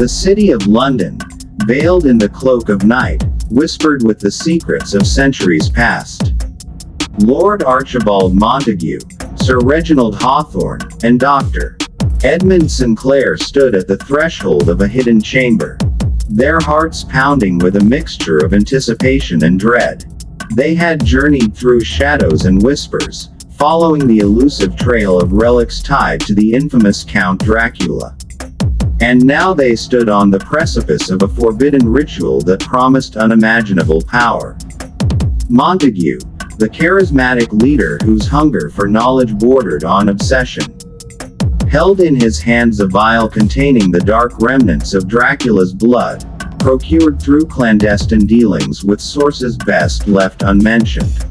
The city of London, veiled in the cloak of night, whispered with the secrets of centuries past. Lord Archibald Montague, Sir Reginald Hawthorne, and Dr. Edmund Sinclair stood at the threshold of a hidden chamber, their hearts pounding with a mixture of anticipation and dread. They had journeyed through shadows and whispers, following the elusive trail of relics tied to the infamous Count Dracula. And now they stood on the precipice of a forbidden ritual that promised unimaginable power. Montague, the charismatic leader whose hunger for knowledge bordered on obsession, held in his hands a vial containing the dark remnants of Dracula's blood, procured through clandestine dealings with sources best left unmentioned.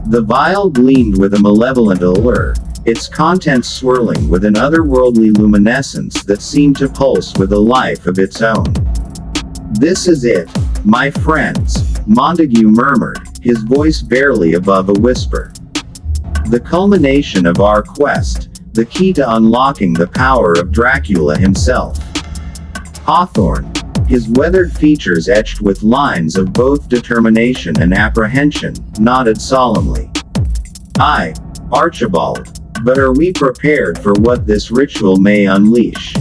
The vial gleamed with a malevolent allure, its contents swirling with an otherworldly luminescence that seemed to pulse with a life of its own. "This is it, my friends," Montague murmured, his voice barely above a whisper. "The culmination of our quest, the key to unlocking the power of Dracula himself." Hawthorne, his weathered features etched with lines of both determination and apprehension, nodded solemnly. "Aye, Archibald. But are we prepared for what this ritual may unleash?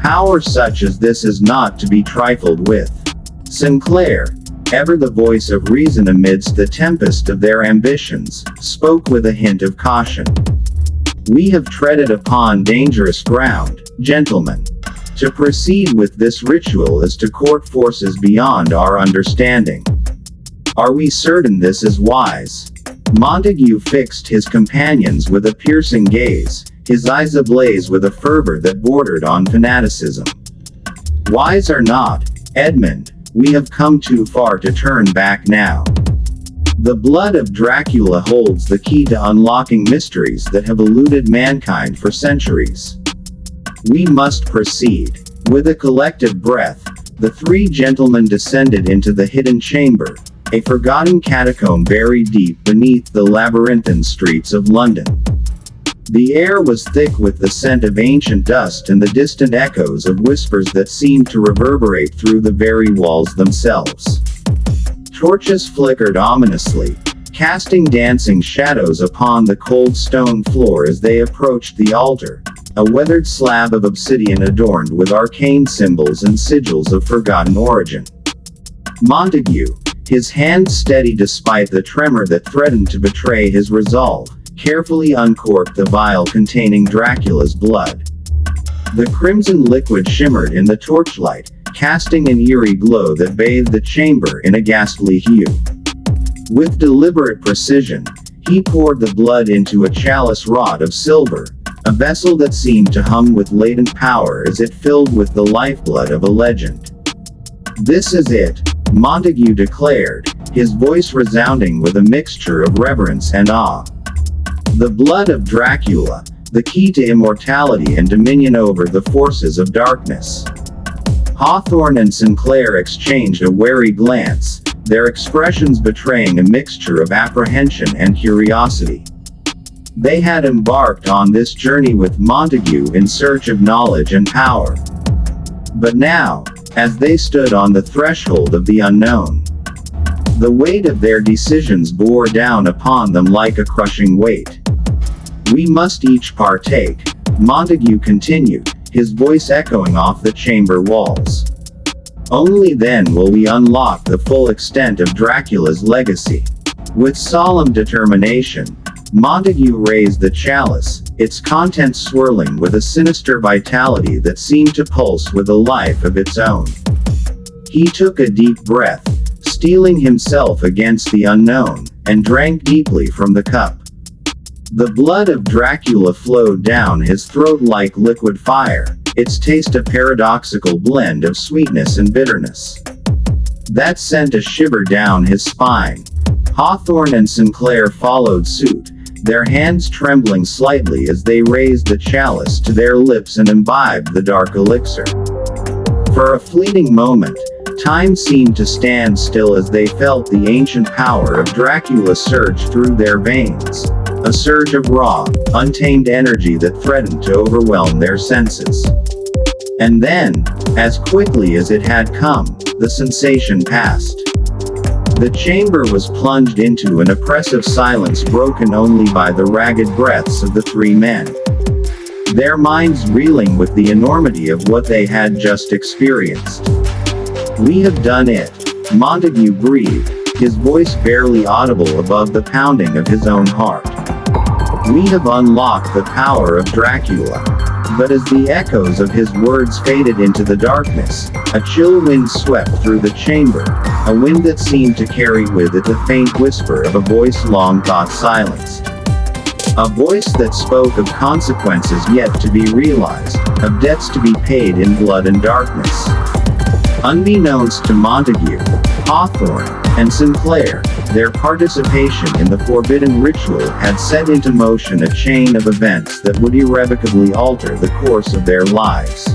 Power such as this is not to be trifled with." Sinclair, ever the voice of reason amidst the tempest of their ambitions, spoke with a hint of caution. "We have treaded upon dangerous ground, gentlemen. To proceed with this ritual is to court forces beyond our understanding. Are we certain this is wise?" Montague fixed his companions with a piercing gaze, his eyes ablaze with a fervor that bordered on fanaticism. "Wise or not, Edmund, we have come too far to turn back now. The blood of Dracula holds the key to unlocking mysteries that have eluded mankind for centuries. We must proceed." With a collective breath, the three gentlemen descended into the hidden chamber, a forgotten catacomb buried deep beneath the labyrinthine streets of London. The air was thick with the scent of ancient dust and the distant echoes of whispers that seemed to reverberate through the very walls themselves. Torches flickered ominously, casting dancing shadows upon the cold stone floor as they approached the altar, a weathered slab of obsidian adorned with arcane symbols and sigils of forgotten origin. Montague, his hand steady despite the tremor that threatened to betray his resolve, carefully uncorked the vial containing Dracula's blood. The crimson liquid shimmered in the torchlight, casting an eerie glow that bathed the chamber in a ghastly hue. With deliberate precision, he poured the blood into a chalice wrought of silver, a vessel that seemed to hum with latent power as it filled with the lifeblood of a legend. "This is it," Montague declared, his voice resounding with a mixture of reverence and awe. "The blood of Dracula, the key to immortality and dominion over the forces of darkness." Hawthorne and Sinclair exchanged a wary glance, their expressions betraying a mixture of apprehension and curiosity. They had embarked on this journey with Montague in search of knowledge and power. But now, as they stood on the threshold of the unknown, the weight of their decisions bore down upon them like a crushing weight. "We must each partake," Montague continued, his voice echoing off the chamber walls. "Only then will we unlock the full extent of Dracula's legacy." With solemn determination, Montague raised the chalice, its contents swirling with a sinister vitality that seemed to pulse with a life of its own. He took a deep breath, steeling himself against the unknown, and drank deeply from the cup. The blood of Dracula flowed down his throat like liquid fire, its taste a paradoxical blend of sweetness and bitterness that sent a shiver down his spine. Hawthorne and Sinclair followed suit, their hands trembling slightly as they raised the chalice to their lips and imbibed the dark elixir. For a fleeting moment, time seemed to stand still as they felt the ancient power of Dracula surge through their veins, a surge of raw, untamed energy that threatened to overwhelm their senses. And then, as quickly as it had come, the sensation passed. The chamber was plunged into an oppressive silence broken only by the ragged breaths of the three men. Their minds reeling with the enormity of what they had just experienced. "We have done it," Montague breathed, his voice barely audible above the pounding of his own heart. "We have unlocked the power of Dracula." But as the echoes of his words faded into the darkness, a chill wind swept through the chamber, a wind that seemed to carry with it the faint whisper of a voice long thought silenced. A voice that spoke of consequences yet to be realized, of debts to be paid in blood and darkness. Unbeknownst to Montague, Hawthorne, and Sinclair, their participation in the forbidden ritual had set into motion a chain of events that would irrevocably alter the course of their lives.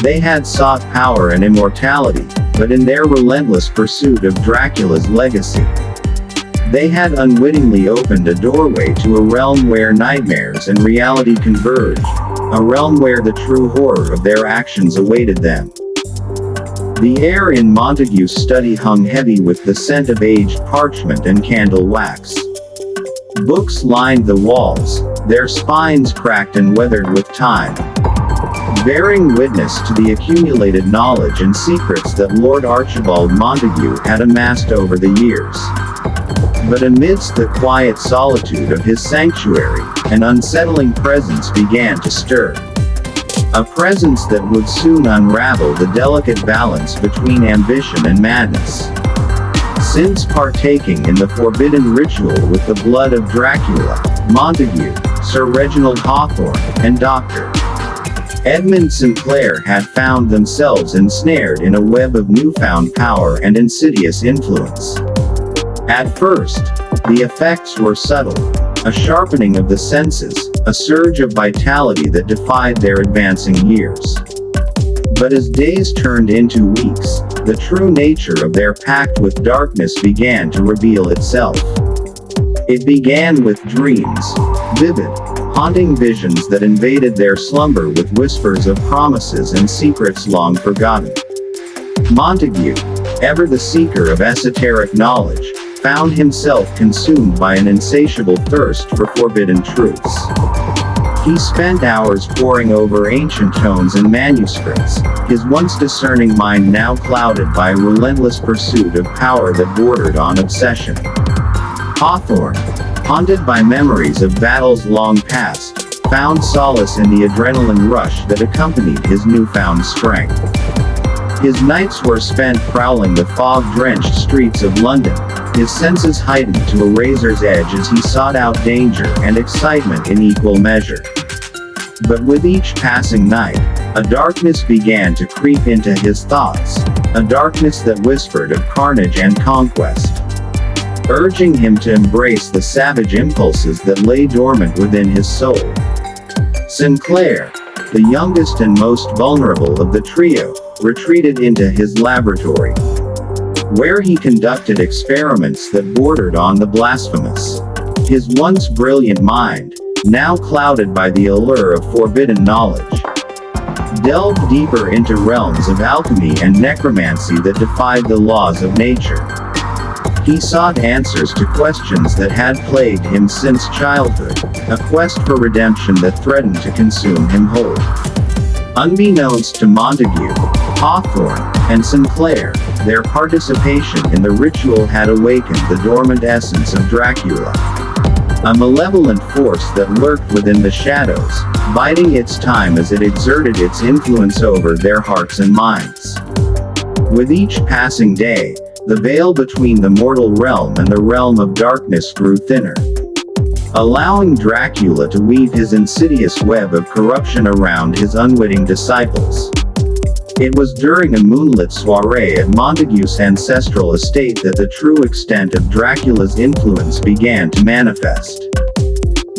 They had sought power and immortality, but in their relentless pursuit of Dracula's legacy, they had unwittingly opened a doorway to a realm where nightmares and reality converged, a realm where the true horror of their actions awaited them. The air in Montague's study hung heavy with the scent of aged parchment and candle wax. Books lined the walls, their spines cracked and weathered with time, bearing witness to the accumulated knowledge and secrets that Lord Archibald Montague had amassed over the years. But amidst the quiet solitude of his sanctuary, an unsettling presence began to stir. A presence that would soon unravel the delicate balance between ambition and madness. Since partaking in the forbidden ritual with the blood of Dracula, Montague, Sir Reginald Hawthorne, and Dr. Edmund Sinclair had found themselves ensnared in a web of newfound power and insidious influence. At first, the effects were subtle. A sharpening of the senses, a surge of vitality that defied their advancing years. But as days turned into weeks, the true nature of their pact with darkness began to reveal itself. It began with dreams, vivid, haunting visions that invaded their slumber with whispers of promises and secrets long forgotten. Montague, ever the seeker of esoteric knowledge, found himself consumed by an insatiable thirst for forbidden truths. He spent hours poring over ancient tomes and manuscripts, his once discerning mind now clouded by a relentless pursuit of power that bordered on obsession. Hawthorne, haunted by memories of battles long past, found solace in the adrenaline rush that accompanied his newfound strength. His nights were spent prowling the fog-drenched streets of London, his senses heightened to a razor's edge as he sought out danger and excitement in equal measure. But with each passing night, a darkness began to creep into his thoughts, a darkness that whispered of carnage and conquest, urging him to embrace the savage impulses that lay dormant within his soul. Sinclair, the youngest and most vulnerable of the trio, retreated into his laboratory, where he conducted experiments that bordered on the blasphemous. His once brilliant mind, now clouded by the allure of forbidden knowledge, delved deeper into realms of alchemy and necromancy that defied the laws of nature. He sought answers to questions that had plagued him since childhood, a quest for redemption that threatened to consume him whole. Unbeknownst to Montague, Hawthorne, and Sinclair, their participation in the ritual had awakened the dormant essence of Dracula, a malevolent force that lurked within the shadows, biding its time as it exerted its influence over their hearts and minds. With each passing day, the veil between the mortal realm and the realm of darkness grew thinner, allowing Dracula to weave his insidious web of corruption around his unwitting disciples. It was during a moonlit soiree at Montague's ancestral estate that the true extent of Dracula's influence began to manifest.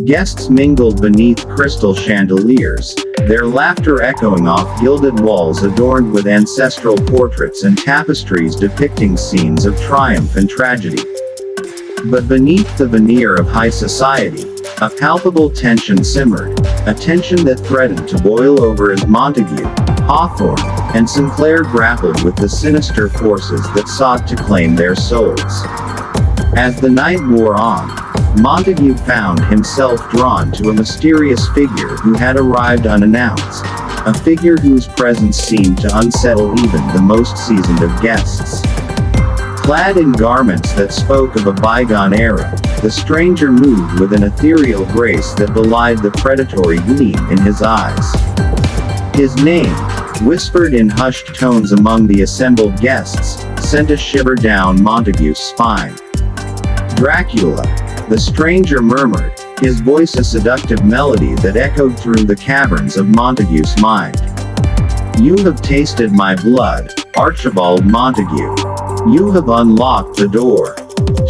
Guests mingled beneath crystal chandeliers, their laughter echoing off gilded walls adorned with ancestral portraits and tapestries depicting scenes of triumph and tragedy. But beneath the veneer of high society, a palpable tension simmered, a tension that threatened to boil over as Montague, Hawthorne, and Sinclair grappled with the sinister forces that sought to claim their souls. As the night wore on, Montague found himself drawn to a mysterious figure who had arrived unannounced, a figure whose presence seemed to unsettle even the most seasoned of guests. Clad in garments that spoke of a bygone era, the stranger moved with an ethereal grace that belied the predatory gleam in his eyes. His name, whispered in hushed tones among the assembled guests, sent a shiver down Montague's spine. "Dracula," the stranger murmured, his voice a seductive melody that echoed through the caverns of Montague's mind. "You have tasted my blood, Archibald Montague. You have unlocked the door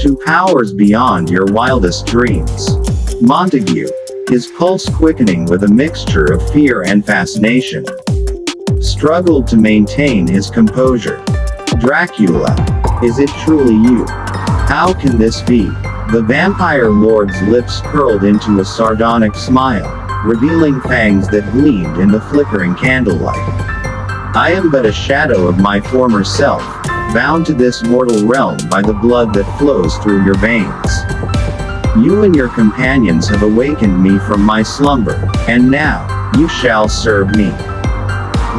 to powers beyond your wildest dreams." Montague, his pulse quickening with a mixture of fear and fascination, struggled to maintain his composure. "Dracula, is it truly you? How can this be?" The vampire lord's lips curled into a sardonic smile, revealing fangs that gleamed in the flickering candlelight. "I am but a shadow of my former self, bound to this mortal realm by the blood that flows through your veins. You and your companions have awakened me from my slumber, and now, you shall serve me."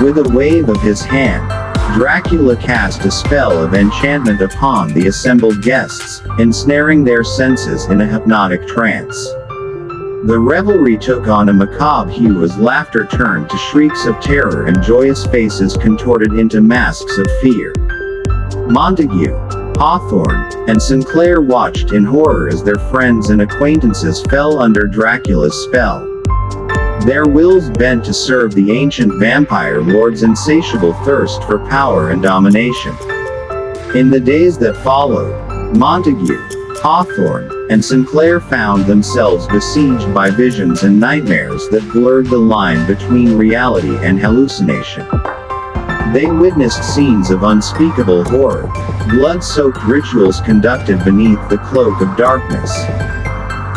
With a wave of his hand, Dracula cast a spell of enchantment upon the assembled guests, ensnaring their senses in a hypnotic trance. The revelry took on a macabre hue as laughter turned to shrieks of terror and joyous faces contorted into masks of fear. Montague, Hawthorne, and Sinclair watched in horror as their friends and acquaintances fell under Dracula's spell. Their wills bent to serve the ancient vampire lord's insatiable thirst for power and domination. In the days that followed, Montague, Hawthorne, and Sinclair found themselves besieged by visions and nightmares that blurred the line between reality and hallucination. They witnessed scenes of unspeakable horror, blood-soaked rituals conducted beneath the cloak of darkness,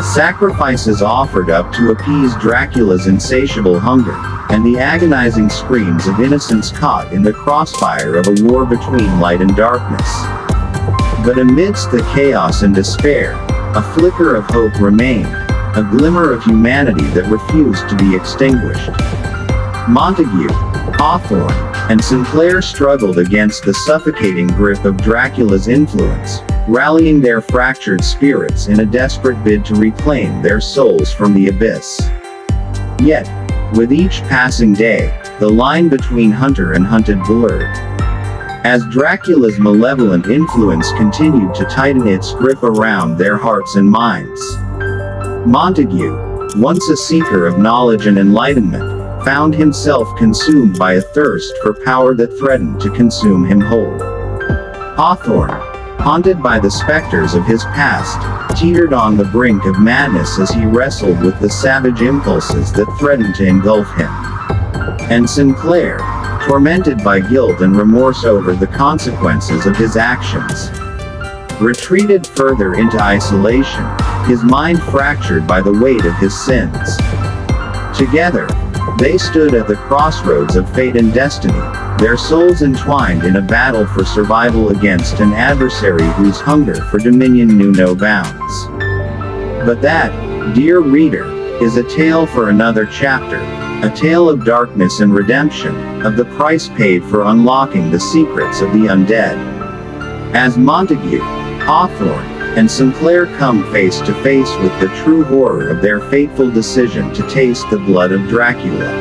sacrifices offered up to appease Dracula's insatiable hunger, and the agonizing screams of innocents caught in the crossfire of a war between light and darkness. But amidst the chaos and despair, a flicker of hope remained, a glimmer of humanity that refused to be extinguished. Montague, Hawthorne, and Sinclair struggled against the suffocating grip of Dracula's influence, rallying their fractured spirits in a desperate bid to reclaim their souls from the abyss. Yet, with each passing day, the line between hunter and hunted blurred. As Dracula's malevolent influence continued to tighten its grip around their hearts and minds. Montague, once a seeker of knowledge and enlightenment, found himself consumed by a thirst for power that threatened to consume him whole. Hawthorne, haunted by the specters of his past, teetered on the brink of madness as he wrestled with the savage impulses that threatened to engulf him. And Sinclair, tormented by guilt and remorse over the consequences of his actions, retreated further into isolation, his mind fractured by the weight of his sins. Together, they stood at the crossroads of fate and destiny, their souls entwined in a battle for survival against an adversary whose hunger for dominion knew no bounds. But that, dear reader, is a tale for another chapter, a tale of darkness and redemption, of the price paid for unlocking the secrets of the undead. As Montague, Hawthorne, and Sinclair come face to face with the true horror of their fateful decision to taste the blood of Dracula.